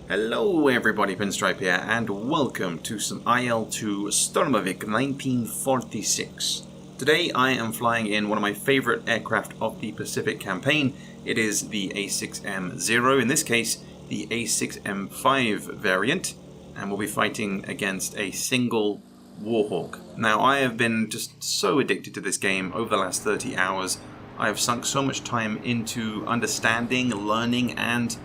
Hello everybody, Pinstripe here, and welcome to some IL-2 Sturmovik 1946. Today I am flying in one of my favourite aircraft of the Pacific campaign. It is the A6M0, in this case the A6M5 variant, and we'll be fighting against a single Warhawk. Now I have been just so addicted to this game over the last 30 hours. I have sunk so much time into understanding, learning, and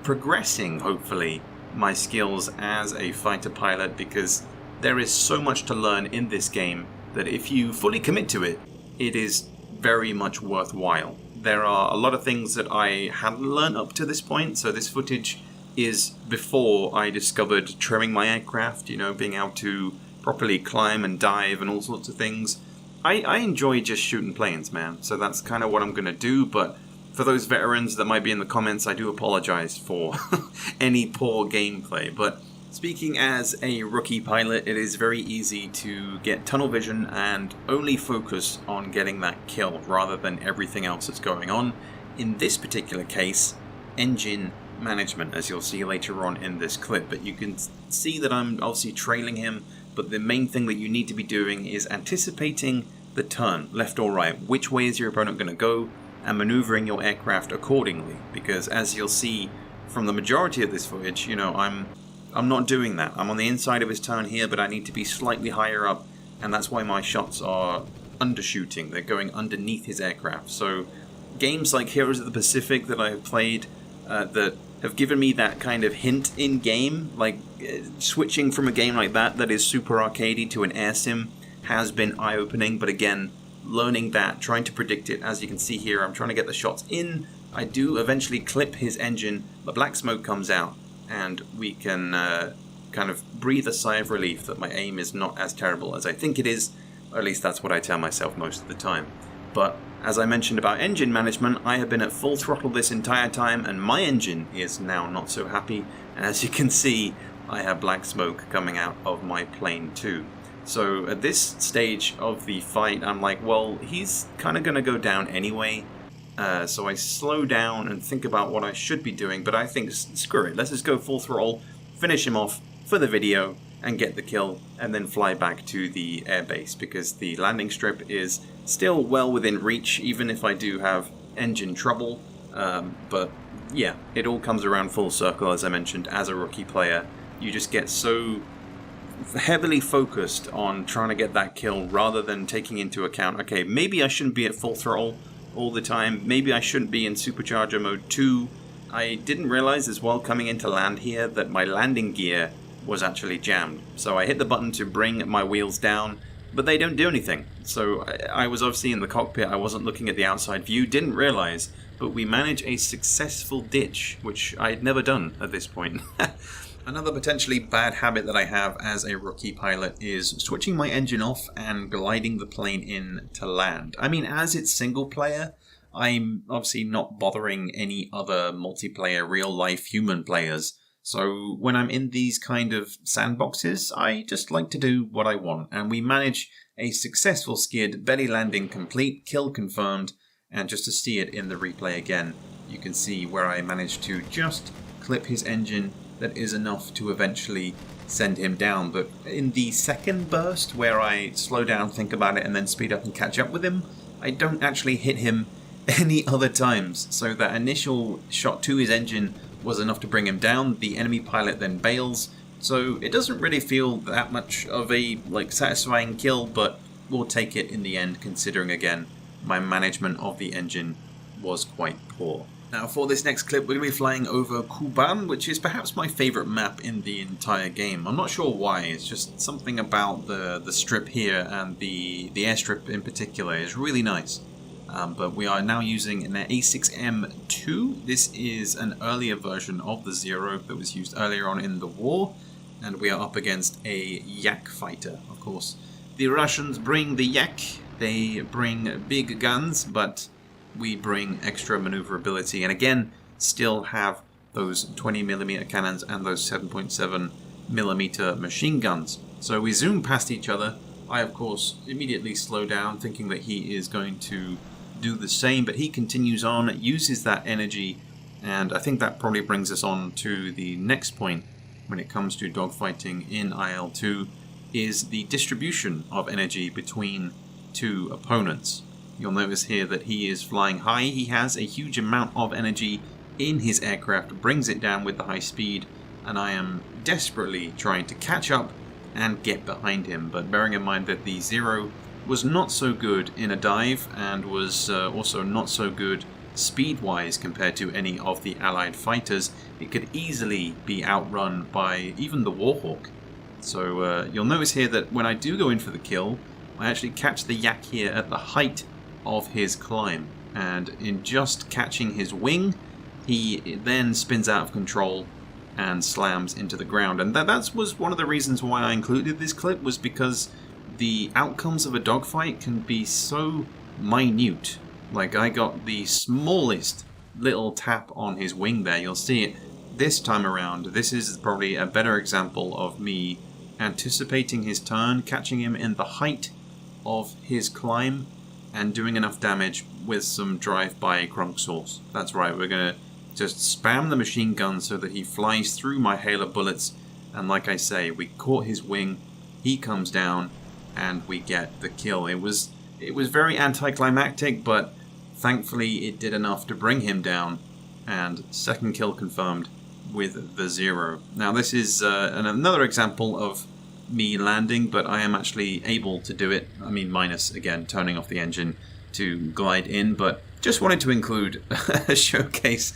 progressing, hopefully, my skills as a fighter pilot, because there is so much to learn in this game that if you fully commit to it, it is very much worthwhile. There are a lot of things that I hadn't learned up to this point, so this footage is before I discovered trimming my aircraft, you know, being able to properly climb and dive and all sorts of things. I enjoy just shooting planes, man, so that's kind of what I'm going to do, but for those veterans that might be in the comments, I do apologize for any poor gameplay. But speaking as a rookie pilot, it is very easy to get tunnel vision and only focus on getting that kill rather than everything else that's going on. In this particular case, engine management, as you'll see later on in this clip. But you can see that I'm obviously trailing him, but the main thing that you need to be doing is anticipating the turn, left or right. Which way is your opponent going to go? And maneuvering your aircraft accordingly, because as you'll see from the majority of this footage, you know, I'm not doing that. I'm on the inside of his turn here, but I need to be slightly higher up, and that's why my shots are undershooting. They're going underneath his aircraft. So games like Heroes of the Pacific that I have played that have given me that kind of hint in game, like switching from a game like that is super arcadey to an air sim, has been eye-opening. But again, learning that, trying to predict it, as you can see here, I'm trying to get the shots in. I do eventually clip his engine, the black smoke comes out, and we can kind of breathe a sigh of relief that my aim is not as terrible as I think it is, or at least that's what I tell myself most of the time. But as I mentioned about engine management, I have been at full throttle this entire time, and my engine is now not so happy, and as you can see, I have black smoke coming out of my plane too. So at this stage of the fight, I'm like, well, he's kind of going to go down anyway. So I slow down and think about what I should be doing. But I think, screw it, let's just go full throttle, finish him off for the video, and get the kill, and then fly back to the airbase. Because the landing strip is still well within reach, even if I do have engine trouble. But yeah, it all comes around full circle, as I mentioned, as a rookie player. You just get so heavily focused on trying to get that kill rather than taking into account, okay, maybe I shouldn't be at full throttle all the time, maybe I shouldn't be in supercharger mode 2. I didn't realize as well coming into land here that my landing gear was actually jammed, so I hit the button to bring my wheels down, but they don't do anything. So I was obviously in the cockpit, I wasn't looking at the outside view, didn't realize, but we managed a successful ditch, which I had never done at this point. Another potentially bad habit that I have as a rookie pilot is switching my engine off and gliding the plane in to land. I mean, as it's single player, I'm obviously not bothering any other multiplayer real-life human players. So when I'm in these kind of sandboxes, I just like to do what I want. And we manage a successful skid, belly landing complete, kill confirmed, and just to see it in the replay again, you can see where I managed to just clip his engine. That is enough to eventually send him down. But in the second burst, where I slow down, think about it, and then speed up and catch up with him, I don't actually hit him any other times. So that initial shot to his engine was enough to bring him down. The enemy pilot then bails. So it doesn't really feel that much of a satisfying kill, but we'll take it in the end, considering again my management of the engine was quite poor. Now for this next clip, we're going to be flying over Kuban, which is perhaps my favourite map in the entire game. I'm not sure why, it's just something about the strip here, and the airstrip in particular is really nice. But we are now using an A6M2. This is an earlier version of the Zero that was used earlier on in the war, and we are up against a Yak fighter, of course. The Russians bring the Yak, they bring big guns, but we bring extra maneuverability, and again, still have those 20mm cannons and those 7.7mm machine guns. So we zoom past each other. I, of course, immediately slow down, thinking that he is going to do the same, but he continues on, uses that energy And I think that probably brings us on to the next point when it comes to dogfighting in IL-2, is the distribution of energy between two opponents. You'll notice here that he is flying high. He has a huge amount of energy in his aircraft, brings it down with the high speed, and I am desperately trying to catch up and get behind him. But bearing in mind that the Zero was not so good in a dive and was also not so good speed-wise compared to any of the allied fighters, it could easily be outrun by even the Warhawk. So you'll notice here that when I do go in for the kill, I actually catch the Yak here at the height of his climb, and in just catching his wing, he then spins out of control and slams into the ground. And that was one of the reasons why I included this clip, was because the outcomes of a dogfight can be so minute. Like, I got the smallest little tap on his wing there. You'll see it this time around. This is probably a better example of me anticipating his turn, catching him in the height of his climb, and doing enough damage with some drive-by crunk sauce. That's right, we're going to just spam the machine gun so that he flies through my hail of bullets, and like I say, we caught his wing, he comes down, and we get the kill. It was very anticlimactic, but thankfully it did enough to bring him down, and second kill confirmed with the Zero. Now this is another example of me landing, but I am actually able to do it. I mean, minus, again, turning off the engine to glide in, but just wanted to include a showcase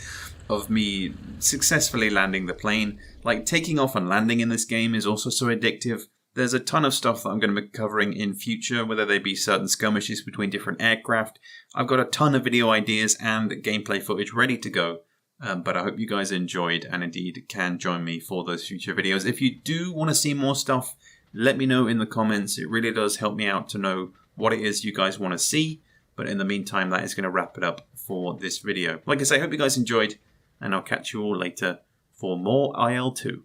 of me successfully landing the plane. Like, taking off and landing in this game is also so addictive. There's a ton of stuff that I'm going to be covering in future, whether they be certain skirmishes between different aircraft. I've got a ton of video ideas and gameplay footage ready to go. But I hope you guys enjoyed and indeed can join me for those future videos. If you do want to see more stuff, let me know in the comments. It really does help me out to know what it is you guys want to see. But in the meantime, that is going to wrap it up for this video. Like I say, I hope you guys enjoyed, and I'll catch you all later for more IL-2.